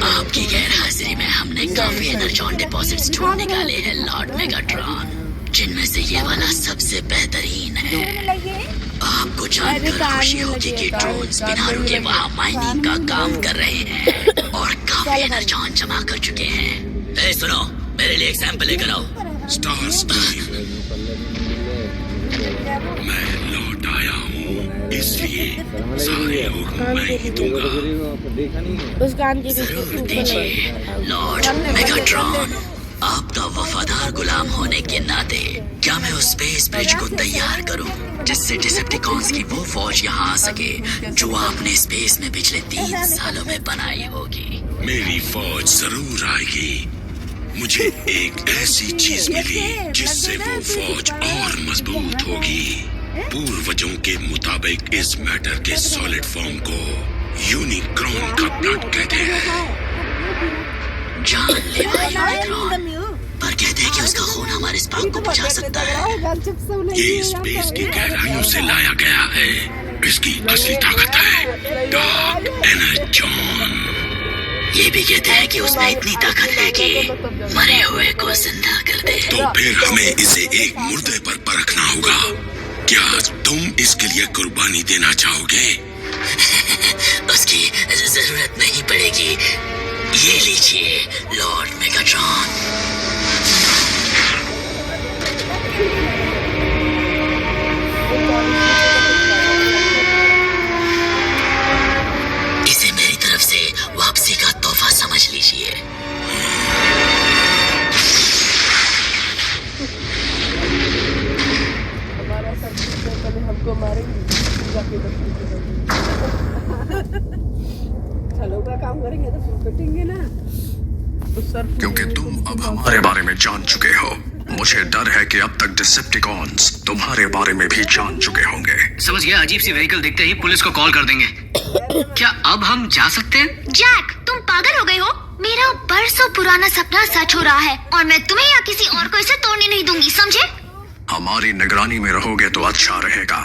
आपकी गैर हाजिरी में हमने काफी एनर्जॉन डिपॉजिट्स ढूंढ निकाले हैं लॉर्ड मेगाट्रॉन, जिनमें से ये वाला सबसे बेहतरीन है। आपको जानकर खुशी होगी कि ड्रोन्स बिना रुके वहाँ माइनिंग का काम कर रहे हैं और काफी एनर्जॉन जमा कर चुके हैं। ए सुनो, मेरे लिए एक सैंपल लेकर आओ। स्टार स्ट्रीम, मैं लौट आया हूँ, इसलिए सारे लोग मैं ही दूंगा। जरूर दीजिए लॉर्ड मेगाट्रॉन। आपका वफादार गुलाम होने के नाते क्या मैं उस स्पेस ब्रिज को तैयार करूं जिससे डिसेप्टिकॉन्स की वो फौज यहाँ आ सके जो आपने स्पेस में पिछले 3 सालों में बनाई होगी। मेरी फौज जरूर आएगी। मुझे एक ऐसी चीज मिली जिससे वो फौज और मजबूत होगी। पूर्वजों के मुताबिक इस मैटर के सॉलिड फॉर्म को यूनिक्रॉन का ब्लड कहते हैं। जानलेवा यूनिक्रॉन, पर कहते हैं कि उसका खून हमारे स्पार्क को बुझा सकता है। ये स्पेस की गहराइयों से लाया गया है। इसकी असली ताकत है डार्क एनर्जॉन। ये भी कहते हैं कि उसमें इतनी ताकत है कि मरे हुए को जिंदा कर दे। तो फिर हमें इसे एक मुर्दे पर परखना होगा। क्या तुम इसके लिए कुर्बानी देना चाहोगे? उसकी जरूरत नहीं पड़ेगी। ये लीजिए लॉर्ड मेगाट्रॉन। इसे मेरी तरफ से वापसी का तोहफा समझ लीजिए। हमको मारेंगे जाके चलो का काम करेंगे तो फिर पिटेंगे ना। क्योंकि तुम अब हमारे बारे में जान चुके हो, मुझे डर है कि अब तक डिसेप्टिकॉन्स तुम्हारे बारे में भी जान चुके होंगे। समझ गया। अजीब सी व्हीकल दिखते ही पुलिस को कॉल कर देंगे। क्या अब हम जा सकते हैं? जैक, तुम पागल हो गए हो? मेरा बरसों पुराना सपना सच हो रहा है और मैं तुम्हें या किसी और को इसे तोड़ने नहीं दूंगी, समझे? हमारी निगरानी में रहोगे तो अच्छा रहेगा,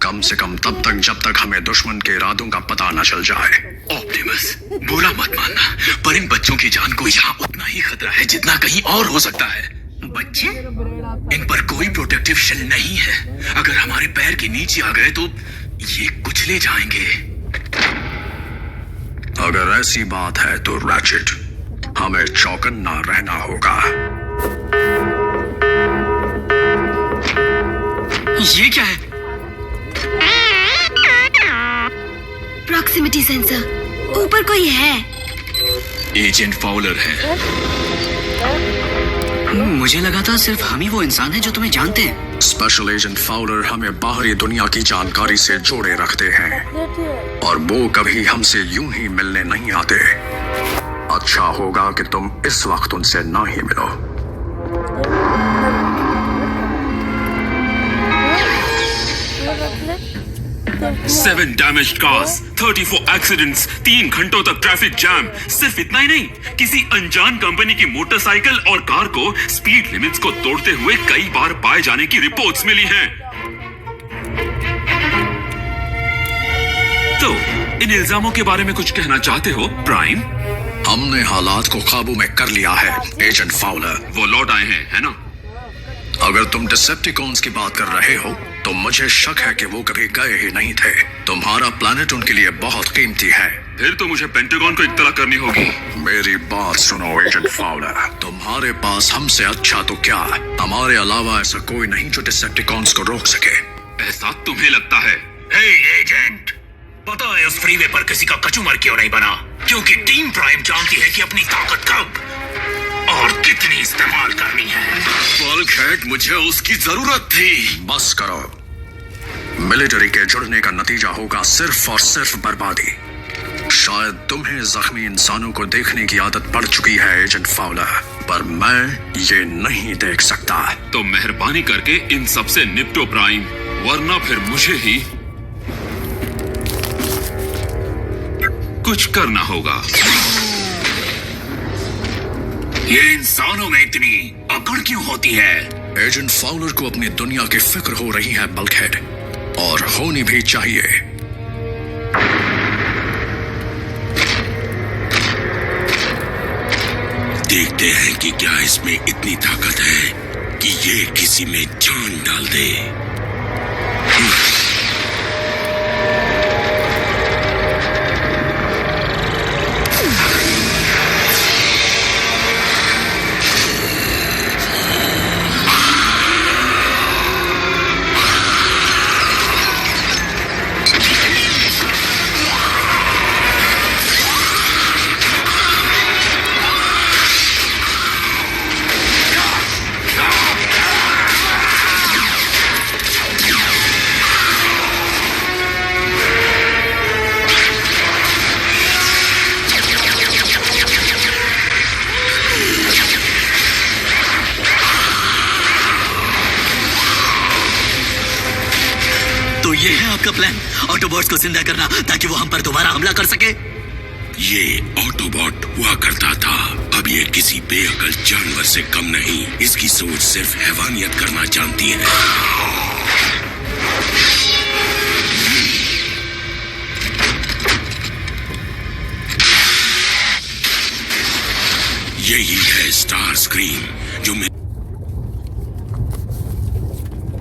कम से कम तब तक जब तक हमें दुश्मन के इरादों का पता न चल जाए। ऑप्टिमस, बुरा मत मानना, पर इन बच्चों की जान को यहाँ उतना ही खतरा है जितना कहीं और हो सकता है। बच्चे? इन पर कोई प्रोटेक्टिव शेल नहीं है। अगर हमारे पैर के नीचे आ गए तो ये कुचले जाएंगे। अगर ऐसी बात है तो रैचेट, हमें चौकन्ना रहना होगा। ये क्या है? प्रॉक्सिमिटी सेंसर, ऊपर कोई है। एजेंट फाउलर है। मुझे लगा था सिर्फ हम ही वो इंसान हैं जो तुम्हें जानते हैं। स्पेशल एजेंट फाउलर हमें बाहरी दुनिया की जानकारी से जोड़े रखते हैं और वो कभी हमसे यूं ही मिलने नहीं आते। अच्छा होगा कि तुम इस वक्त उनसे ना ही मिलो। Seven damaged cars, 34 accidents, 3 घंटों तक ट्रैफिक जैम। सिर्फ इतना ही नहीं, किसी अनजान कंपनी की मोटरसाइकिल और कार को स्पीड लिमिट्स को तोड़ते हुए कई बार पाए जाने की रिपोर्ट्स मिली हैं। तो इन इल्जामों के बारे में कुछ कहना चाहते हो प्राइम? हमने हालात को काबू में कर लिया है एजेंट फाउलर। वो लौट आए हैं, है ना? अगर तुम डिसेप्टिकॉन्स की बात कर रहे हो तो मुझे शक है कि वो कभी गए ही नहीं थे। तुम्हारा प्लैनेट उनके लिए बहुत कीमती है। फिर तो मुझे पेंटागन को इत्तला करनी होगी। मेरी बात सुनो एजेंट फाउलर, तुम्हारे पास हमसे अच्छा तो क्या, हमारे अलावा ऐसा कोई नहीं जो डिसेप्टिकॉन्स को रोक सके। ऐसा तुम्हें लगता है? हे एजेंट, पता है उस फ्रीवे पर किसी का कचूमर क्यों नहीं बना? क्योंकि टीम प्राइम जानती है कि अपनी ताकत कब और कितनी इस्तेमाल करनी है। बल्कहेड, मुझे उसकी जरूरत थी। बस करो। मिलिट्री के जुड़ने का नतीजा होगा सिर्फ और सिर्फ बर्बादी। शायद तुम्हें जख्मी इंसानों को देखने की आदत पड़ चुकी है एजेंट फाउलर, पर मैं ये नहीं देख सकता। तो मेहरबानी करके इन सब से निपटो प्राइम, वरना फिर मुझे ही कुछ करना होगा। ये इंसानों में इतनी अकड़ क्यों होती है? एजेंट फाउलर को अपनी दुनिया की फिक्र हो रही है बल्कहेड। और होनी भी चाहिए। देखते हैं कि क्या इसमें इतनी ताकत है कि ये किसी में जान डाल दे। तो ये है आपका प्लान, ऑटोबॉट्स को जिंदा करना ताकि वो हम पर दोबारा हमला कर सके? ये ऑटोबॉट हुआ करता था, अब ये किसी बेअकल जानवर से कम नहीं। इसकी सोच सिर्फ हैवानियत करना जानती है। यही है स्टार स्क्रीम जो मैं